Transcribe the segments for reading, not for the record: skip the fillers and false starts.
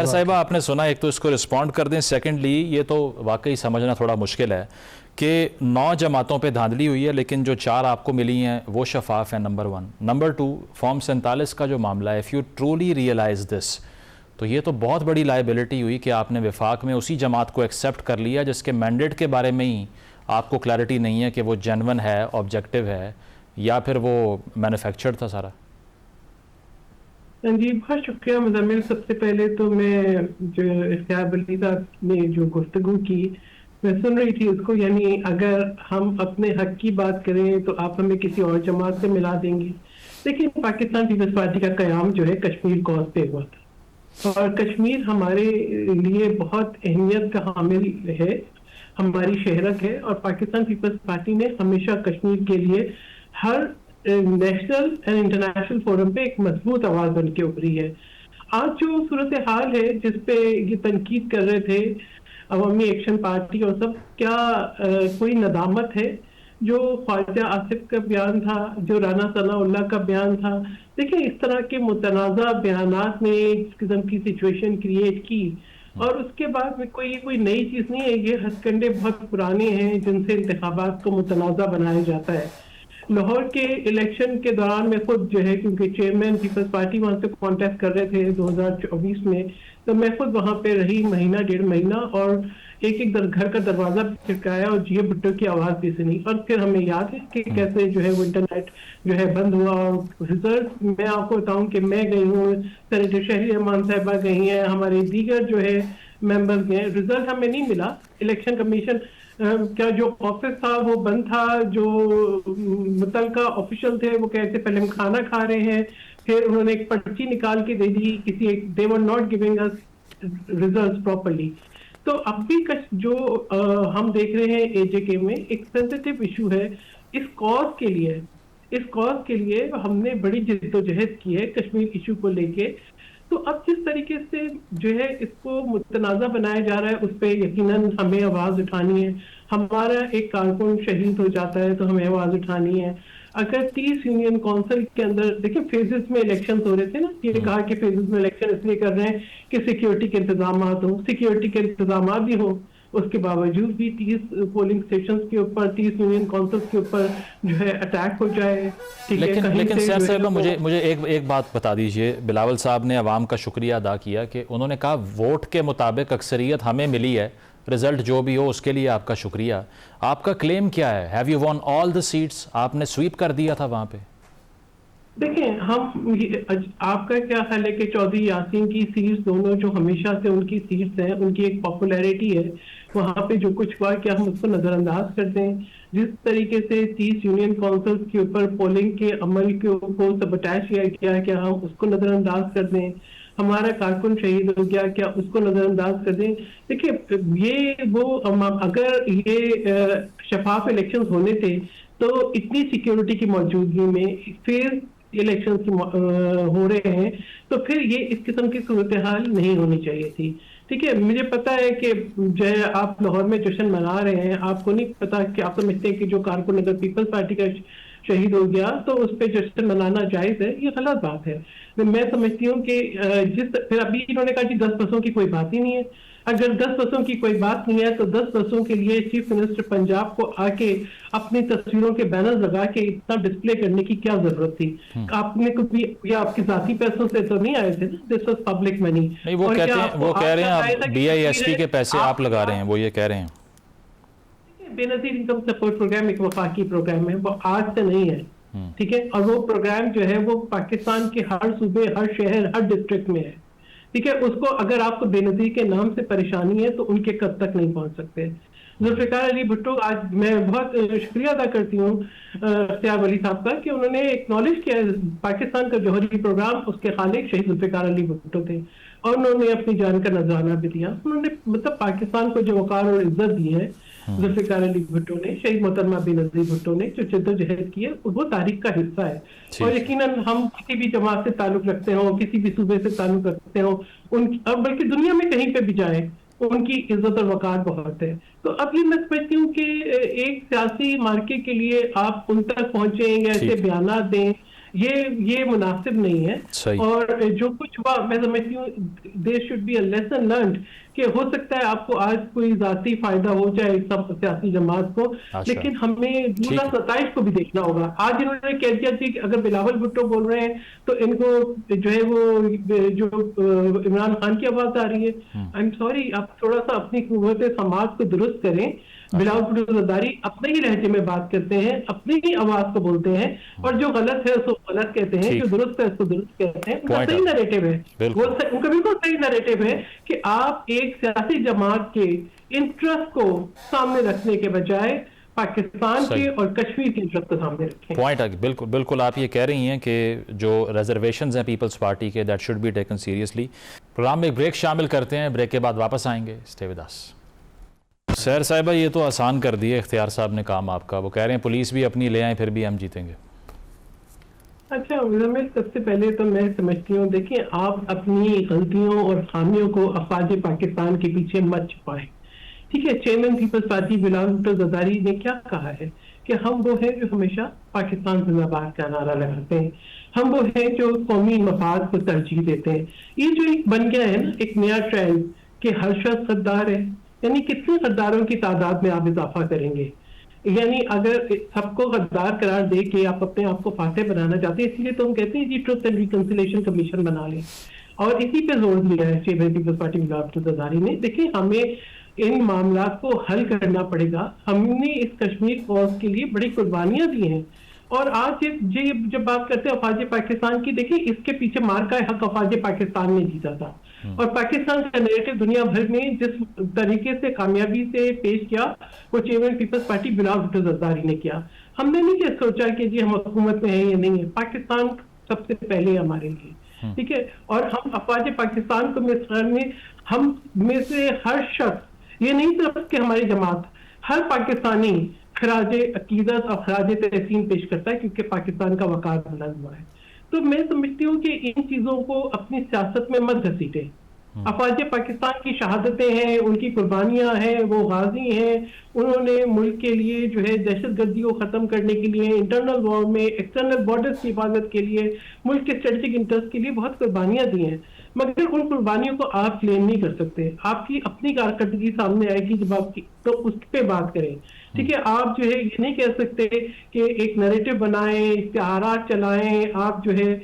سیر صاحبہ آپ نے سنا، ایک تو اس کو رسپونڈ کر دیں، سیکنڈلی یہ تو واقعی سمجھنا تھوڑا مشکل ہے کہ 9 جماعتوں پہ دھاندلی ہوئی ہے لیکن جو 4 آپ کو ملی ہیں وہ شفاف ہیں، نمبر 1۔ نمبر 2، فارم 47 کا جو معاملہ ہے، if you truly realize this، تو یہ تو بہت بڑی لائبلٹی ہوئی کہ آپ نے وفاق میں اسی جماعت کو ایکسیپٹ کر لیا جس کے مینڈیٹ کے بارے میں ہی آپ کو کلیئرٹی نہیں ہے کہ وہ جینون ہے، آبجیکٹیو ہے، یا پھر وہ مینوفیکچرڈ تھا سارا۔ جی بہت شکریہ مزمل۔ سب سے پہلے تو میں جو اختیار ولی صاحب نے جو گفتگو کی میں سن رہی تھی اس کو، یعنی اگر ہم اپنے حق کی بات کریں تو آپ ہمیں کسی اور جماعت سے ملا دیں گے، لیکن پاکستان پیپلز پارٹی کا قیام جو ہے کشمیر کاز پہ ہوا تھا، اور کشمیر ہمارے لیے بہت اہمیت کا حامل ہے، ہماری شہرت ہے، اور پاکستان پیپلز پارٹی نے ہمیشہ کشمیر کے لیے ہر نیشنل اینڈ انٹرنیشنل فورم پہ ایک مضبوط آواز بن کے ابھری ہے۔ آج جو صورتحال ہے جس پہ یہ تنقید کر رہے تھے عوامی ایکشن پارٹی اور سب، کیا کوئی ندامت ہے؟ جو خواجہ آصف کا بیان تھا، جو رانا ثناء اللہ کا بیان تھا، دیکھیں اس طرح کے متنازع بیانات نے اس قسم کی سچویشن کریٹ کی، اور اس کے بعد میں کوئی نئی چیز نہیں ہے، یہ ہتھ کنڈے بہت پرانے ہیں جن سے انتخابات کو متنازع بنایا جاتا ہے۔ لاہور کے الیکشن کے دوران میں خود جو ہے، کیونکہ چیئرمین پیپلز پارٹی وہاں سے کانٹیکٹ کر رہے تھے 2024 میں، تو میں خود وہاں پہ رہی مہینہ 1.5 مہینہ، اور ایک گھر کا دروازہ کھٹکایا اور جیو بھٹو کی آواز بھی سنی، اور پھر ہمیں یاد ہے کہ کیسے جو ہے وہ انٹرنیٹ جو ہے بند ہوا، اور ریزلٹ میں آپ کو بتاؤں کہ میں گئی ہوں، سینیٹر شہری امان صاحبہ گئی ہیں، ہمارے دیگر جو ہے ممبرز گئے، ریزلٹ ہمیں نہیں ملا۔ الیکشن کمیشن کا جو آفس تھا وہ بند تھا، جو متعلقہ آفیشل تھے وہ کہتے پہلے ہم کھانا کھا رہے ہیں، پھر انہوں نے ایک پرچی نکال کے دے دی کسی ایک، they were not giving us results properly۔ تو اب بھی جو ہم دیکھ رہے ہیں اے جے کے میں ایک سینسیٹیو ایشو ہے، اس کاز کے لیے ہم نے بڑی جدوجہد کی ہے کشمیر ایشو کو لے کے۔ تو اب جس طریقے سے جو ہے اس کو متنازع بنایا جا رہا ہے اس پہ یقیناً ہمیں آواز اٹھانی ہے۔ ہمارا ایک کارکن شہید ہو جاتا ہے تو ہمیں آواز اٹھانی ہے۔ اگر 30 یونین کونسل کے اندر دیکھیں فیزز میں الیکشن ہو رہے تھے نا، یہ کہا کہ فیزز میں الیکشن اس لیے کر رہے ہیں کہ سیکیورٹی کے انتظامات ہوں، سیکیورٹی کے انتظامات بھی ہوں، اس کے باوجود بھی 30 پولنگ اسٹیشنز کے اوپر، 30 یونین کونسلز کے اوپر جو ہے اٹیک ہو جائے۔ لیکن سیر صاحبہ مجھے ایک بات بتا دیجئے، بلاول صاحب نے عوام کا شکریہ ادا کیا کہ انہوں نے کہا ووٹ کے مطابق اکثریت ہمیں ملی ہے، رزلٹ جو بھی ہو اس کے لیے آپ کا شکریہ۔ آپ کا کلیم کیا ہے؟ ہیو یو وون آل دی سیٹس؟ آپ نے سویپ کر دیا تھا وہاں پہ؟ دیکھیں آپ کا کیا خیال ہے کہ چودھری یاسین کی سیٹس دونوں جو ہمیشہ سے ان کی سیٹس ہیں، ان کی ایک پاپولیرٹی ہے، وہاں پہ جو کچھ ہوا کیا ہم اس کو نظر انداز کر دیں؟ جس طریقے سے 30 یونین کونسلز کے اوپر پولنگ کے عمل کو سبوٹیج کیا کیا ہم اس کو نظر انداز کر دیں؟ ہمارا کارکن شہید ہو گیا، کیا اس کو نظر انداز کر دیں؟ دیکھیں یہ وہ اگر یہ شفاف الیکشن ہونے تھے تو اتنی سیکیورٹی کی موجودگی میں پھر الیکشن ہو رہے ہیں تو پھر یہ اس قسم کی صورتحال نہیں ہونی چاہیے تھی۔ ٹھیک ہے، مجھے پتا ہے کہ جو ہے آپ لاہور میں جشن منا رہے ہیں، آپ کو نہیں پتا کہ آپ سمجھتے ہیں کہ جو کارکن اگر پیپلز پارٹی کا شہید ہو گیا تو اس پہ جشن منانا جائز ہے، یہ غلط بات ہے۔ میں سمجھتی ہوں کہ پھر ابھی انہوں نے کہا کہ 10 بسوں کی کوئی بات ہی نہیں ہے۔ اگر 10 بسوں کی کوئی بات نہیں ہے تو 10 بسوں کے لیے چیف منسٹر پنجاب کو آ کے اپنی تصویروں کے بینر لگا کے اتنا ڈسپلے کرنے کی کیا ضرورت تھی؟ آپ نے کبھی یا آپ کے ذاتی پیسوں سے تو نہیں آئے تھے نا، دس واز پبلک منی۔ وہ کہہ رہے ہیں آپ بی آئی ایس ٹی کے پیسے آپ لگا رہے ہیں، وہ یہ کہہ رہے ہیں۔ بے نظیر انکم سپورٹ پروگرام ایک وفاقی پروگرام ہے، وہ آج سے نہیں ہے، ٹھیک ہے، اور وہ پروگرام جو ہے وہ پاکستان کے ہر صوبے، ہر شہر، ہر ڈسٹرکٹ میں ہے، ٹھیک ہے۔ اس کو اگر آپ کو بے نظیر کے نام سے پریشانی ہے تو ان کے قد تک نہیں پہنچ سکتے۔ ذوالفقار علی بھٹو، آج میں بہت شکریہ ادا کرتی ہوں اختیار ولی صاحب کا کہ انہوں نے ایکنالج کیا پاکستان کا جوہری پروگرام، اس کے خالق شہید ذوالفقار علی بھٹو تھے، اور انہوں نے اپنی جان کا نذرانہ بھی دیا۔ انہوں نے مطلب پاکستان کو جو وقار اور عزت دی ہے ذوالفقار علی بھٹو نے، شہید محترمہ بے نظیر بھٹو نے جو جدوجہد کی ہے، وہ تاریخ کا حصہ ہے۔ اور یقیناً ہم کسی بھی جماعت سے تعلق رکھتے ہوں، کسی بھی صوبے سے تعلق رکھتے ہوں، بلکہ دنیا میں کہیں پہ بھی جائیں، ان کی عزت اور وقار بہت ہے۔ تو اب یہ میں سمجھتی ہوں کہ ایک سیاسی مارکے کے لیے آپ ان تک پہنچیں یا ایسے بیانات دیں یہ مناسب نہیں ہے. اور جو کچھ ہوا میں سمجھتی ہوں there should be a lesson learned کہ ہو سکتا ہے آپ کو آج کوئی ذاتی فائدہ ہو جائے سب سیاسی جماعت کو, لیکن ہمیں دوسرا ستائش کو بھی دیکھنا ہوگا. آج انہوں نے کہہ دیا تھی کہ اگر بلاول بھٹو بول رہے ہیں تو ان کو جو ہے وہ جو عمران خان کی آواز آ رہی ہے. آئی ایم سوری, آپ تھوڑا سا اپنی قوت سماعت کو درست کریں. بلاول بھٹو زرداری اپنے ہی لہجے میں بات کرتے ہیں, اپنی ہی آواز کو بولتے ہیں, اور جو غلط ہے اس کو غلط کہتے ہیں, جو درست ہے اس کو درست کہتے ہیں. ان کا صحیح نیریٹو ہے, ان کا بالکل صحیح نیریٹو ہے کہ آپ ایک سیاسی جماعت کے انٹرسٹ کو سامنے رکھنے کے بجائے پاکستان کے اور کشمیر کے انٹرسٹ کو سامنے رکھیں. پوائنٹ بالکل بالکل آپ یہ کہہ رہی ہیں کہ جو ریزرویشنز ہیں پیپلز پارٹی کے that should be taken seriously. Program میں ایک بریک شامل کرتے ہیں, بریک کے بعد واپس آئیں گے. Stay with us. سیر صاحبہ یہ تو آسان کر دیا اختیار صاحب نے کام آپ کا, وہ کہہ رہے ہیں پولیس بھی اپنی لے آئیں پھر بھی ہم جیتیں گے. اچھا مزمل, سب سے پہلے تو میں سمجھتی ہوں دیکھیں آپ اپنی غلطیوں اور خامیوں کو افواج پاکستان کے پیچھے مت چھپائیں. ٹھیک ہے, چیئرمین پیپلز پارٹی بلاول بھٹو زرداری نے کیا کہا ہے کہ ہم وہ ہیں جو ہمیشہ پاکستان زندہ باد کا نعرہ لگاتے ہیں, ہم وہ ہیں جو قومی مفاد کو ترجیح دیتے ہیں. یہ جو ایک بن گیا ہے نا ایک نیا ٹرینڈ کہ ہر شخص غدار ہے, یعنی کتنے غداروں کی تعداد میں آپ اضافہ کریں گے. یعنی اگر سب کو غدار قرار دے کے آپ اپنے آپ کو فاتح بنانا چاہتے ہیں, اسی لیے تو ہم کہتے ہیں جی ٹروتھ اینڈ ریکنسیلیشن کمیشن بنا لیں, اور اسی پہ زور دیا ہے چیئرمین پیپلز پارٹی بلاول بھٹو زرداری نے. دیکھیں ہمیں ان معاملات کو حل کرنا پڑے گا. ہم نے اس کشمیر کاز کے لیے بڑی قربانیاں دی ہیں, اور آج جب بات کرتے ہیں افواج پاکستان کی, دیکھیں اس کے پیچھے مارکا حق افواج پاکستان نے جیتا تھا, اور پاکستان کا نیریٹو دنیا بھر میں جس طریقے سے کامیابی سے پیش کیا وہ چیئرمین پیپلز پارٹی بلاول بھٹو زرداری نے کیا. ہم نے نہیں سوچا کہ جی ہم حکومت میں ہیں یا نہیں ہے, پاکستان سب سے پہلے ہمارے لیے. ٹھیک ہے, اور ہم افواج پاکستان کو میں ہم میں سے ہر شخص, یہ نہیں صرف کہ ہماری جماعت, ہر پاکستانی خراج عقیدت اور خراج تحسین پیش کرتا ہے کیونکہ پاکستان کا وقار بلند ہوا ہے. تو میں سمجھتی ہوں کہ ان چیزوں کو اپنی سیاست میں مت گھسیٹیں. افواج پاکستان کی شہادتیں ہیں, ان کی قربانیاں ہیں, وہ غازی ہیں, انہوں نے ملک کے لیے جو ہے دہشت گردی کو ختم کرنے کے لیے, انٹرنل وار میں ایکسٹرنل بارڈرز کی حفاظت کے لیے, ملک کے اسٹریٹجک انٹرسٹ کے لیے بہت قربانیاں دی ہیں. مگر ان قربانیوں کو آپ کلیم نہیں کر سکتے. آپ کی اپنی کارکردگی سامنے آئے گی جب آپ تو اس پہ بات کریں. ٹھیک ہے, آپ جو ہے یہ نہیں کہہ سکتے کہ ایک نیریٹو بنائیں, اشتہارات چلائیں. آپ جو ہے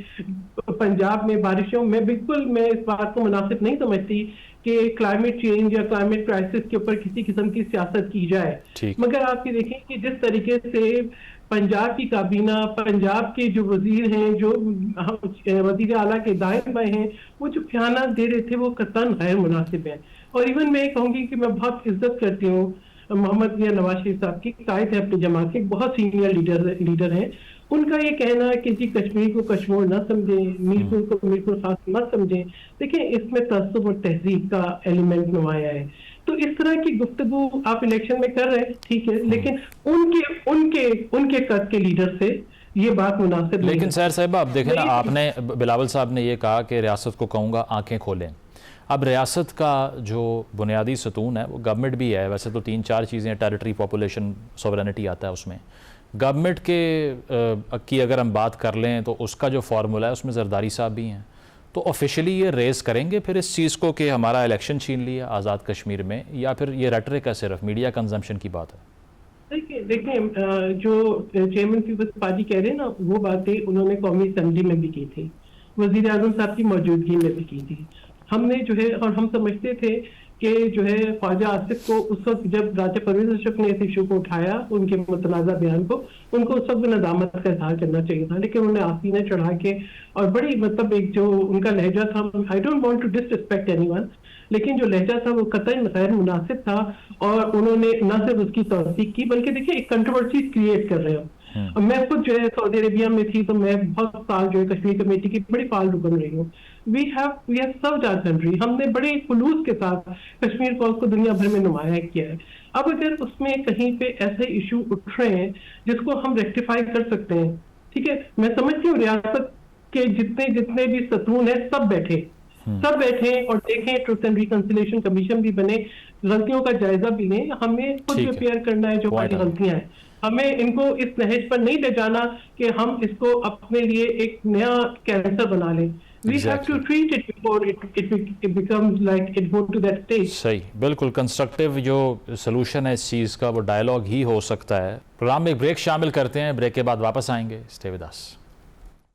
پنجاب میں بارشوں میں بالکل میں اس بات کو مناسب نہیں سمجھتی کہ کلائمیٹ چینج یا کلائمیٹ کرائسس کے اوپر کسی قسم کی سیاست کی جائے. مگر آپ یہ دیکھیں کہ جس طریقے سے پنجاب کی کابینہ, پنجاب کے جو وزیر ہیں, جو وزیر اعلیٰ کے دائیں بائیں ہیں, وہ جو بیانات دے رہے تھے وہ قطعاً غیر مناسب ہیں. اور ایون میں کہوں گی کہ میں بہت عزت کرتی ہوں محمد میاں نواز شریف صاحب کی, قائد ہے اپنی جماعت کے, بہت سینئر لیڈر ہیں. ان کا یہ کہنا ہے کہ جی کشمیر کو کشمور نہ سمجھیں, میرپور کو میرپور خاص مت سمجھیں. دیکھیں اس میں تعصب اور تہذیب کا ایلیمنٹ نمایاں ہے. تو اس طرح کی گفتگو آپ الیکشن میں کر رہے ہیں, ٹھیک ہے, لیکن ان کے قد کے لیڈر سے یہ بات مناسب نہیں. لیکن سیر صاحبہ اب دیکھیں نا, آپ نے بلاول صاحب نے یہ کہا کہ ریاست کو کہوں گا آنکھیں کھولیں. اب ریاست کا جو بنیادی ستون ہے وہ گورنمنٹ بھی ہے. ویسے تو 3-4 چیزیں, ٹیریٹری, پاپولیشن, سوورنٹی آتا ہے اس میں. گورنمنٹ کی اگر ہم بات کر لیں تو اس کا جو فارمولا ہے اس میں زرداری صاحب بھی ہیں. تو آفیشلی یہ ریز کریں گے پھر اس چیز کو کہ ہمارا الیکشن چھین لیا آزاد کشمیر میں, یا پھر یہ ریٹرک ہے صرف میڈیا کنزمپشن کی بات ہے؟ دیکھیں جو چیئرمین پیپلز پارٹی کہہ رہے ہیں نا, وہ باتیں انہوں نے قومی اسمبلی میں بھی کی تھی, وزیر اعظم صاحب کی موجودگی میں بھی کی تھی. ہم نے جو ہے, اور ہم سمجھتے تھے کہ جو ہے خواجہ آصف کو اس وقت جب راجہ پرویز اشرف نے اس ایشو کو اٹھایا, ان کے متنازع بیان کو, ان کو اس وقت ندامت کا اظہار کرنا چاہیے تھا. لیکن انہوں نے آستینہ چڑھا کے, اور بڑی مطلب ایک جو ان کا لہجہ تھا, I don't want to disrespect anyone, لیکن جو لہجہ تھا وہ قطعاً غیر مناسب تھا, اور انہوں نے نہ صرف اس کی توثیق کی بلکہ دیکھیں ایک کنٹروورسی کریٹ کر رہے ہیں. میں خود جو ہے سعودی عربیہ میں تھی تو میں بہت سال جو ہے کشمیر کمیٹی کی بڑی فعال رکن رہی ہوں. We have served our country, ہم نے بڑے خلوص کے ساتھ کشمیر کاز کو دنیا بھر میں نمایاں کیا ہے. اب اگر اس میں کہیں پہ ایسے ایشو اٹھ رہے ہیں جس کو ہم ریکٹیفائی کر سکتے ہیں, ٹھیک ہے, میں سمجھتی ہوں ریاست کے جتنے بھی ستون ہیں سب بیٹھیں اور دیکھیں, ٹروتھ اینڈ ریکنسیلیشن کمیشن بھی بنے, غلطیوں کا جائزہ بھی لیں. ہمیں خود پریپیئر کرنا ہے جو ہماری غلطیاں ہیں. ہمیں ان کو اس نہج پر نہیں لے جانا کہ ہم اس کو اپنے لیے ایک نیا کینسر بنا لیں. We have to treat it before it becomes like it go to that stage. صحیح، بالکل کنسٹرکٹیو جو سلوشن ہے اس چیز کا وہ ڈائلاگ ہی ہو سکتا ہے. پروگرام میں ایک بریک شامل کرتے ہیں، بریک کے بعد واپس آئیں گے. Stay with us.